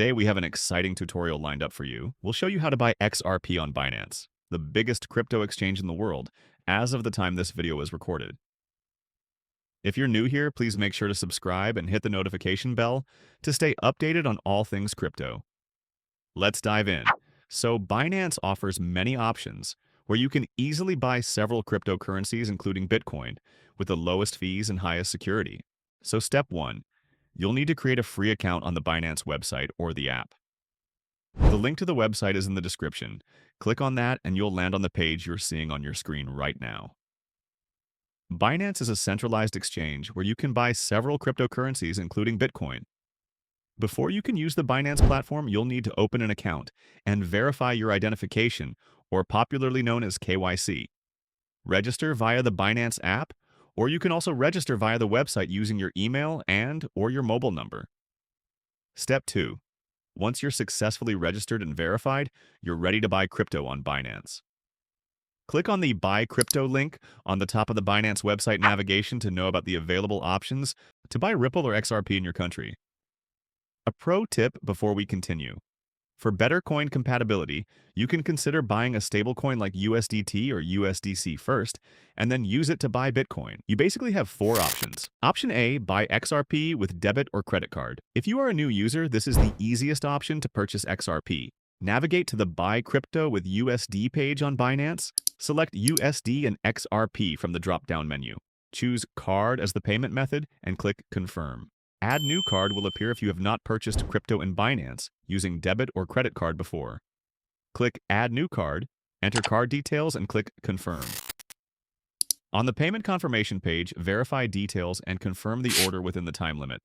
Today we have an exciting tutorial lined up for you. We'll show you how to buy XRP on Binance, the biggest crypto exchange in the world, as of the time this video is recorded. If you're new here, please make sure to subscribe and hit the notification bell to stay updated on all things crypto. Let's dive in. So Binance offers many options where you can easily buy several cryptocurrencies, including Bitcoin, with the lowest fees and highest security. So step 1. You'll need to create a free account on the Binance website or the app. The link to the website is in the description. Click on that and you'll land on the page you're seeing on your screen right now. Binance is a centralized exchange where you can buy several cryptocurrencies, including Bitcoin. Before you can use the Binance platform, you'll need to open an account and verify your identification, or popularly known as KYC. Register via the Binance app, or you can also register via the website using your email and/or your mobile number. Step 2. Once you're successfully registered and verified, you're ready to buy crypto on Binance. Click on the Buy Crypto link on the top of the Binance website navigation to know about the available options to buy Ripple or XRP in your country. A pro tip before we continue. For better coin compatibility, you can consider buying a stablecoin like USDT or USDC first, and then use it to buy Bitcoin. You basically have 4 options. Option A, buy XRP with debit or credit card. If you are a new user, this is the easiest option to purchase XRP. Navigate to the Buy Crypto with USD page on Binance. Select USD and XRP from the drop-down menu. Choose Card as the payment method and click Confirm. Add New Card will appear if you have not purchased crypto in Binance using debit or credit card before. Click Add New Card, enter card details, and click Confirm. On the payment confirmation page, verify details and confirm the order within the time limit.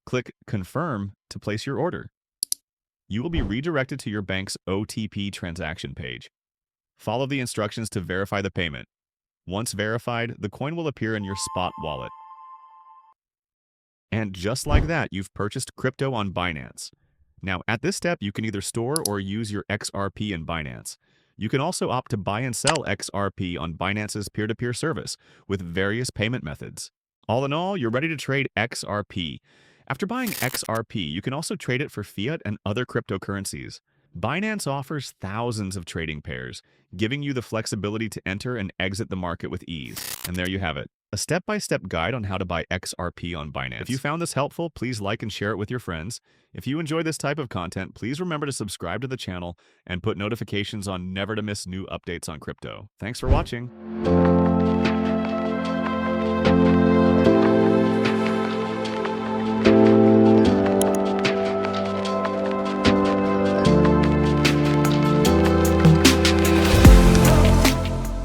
Click Confirm to place your order. You will be redirected to your bank's OTP transaction page. Follow the instructions to verify the payment. Once verified, the coin will appear in your spot wallet. And just like that, you've purchased crypto on Binance. Now, at this step, you can either store or use your XRP in Binance. You can also opt to buy and sell XRP on Binance's peer-to-peer service with various payment methods. All in all, you're ready to trade XRP. After buying XRP, you can also trade it for fiat and other cryptocurrencies. Binance offers thousands of trading pairs, giving you the flexibility to enter and exit the market with ease. And there you have it, a step-by-step guide on how to buy XRP on Binance. If you found this helpful, please like and share it with your friends. If you enjoy this type of content, please remember to subscribe to the channel and put notifications on never to miss new updates on crypto. Thanks for watching.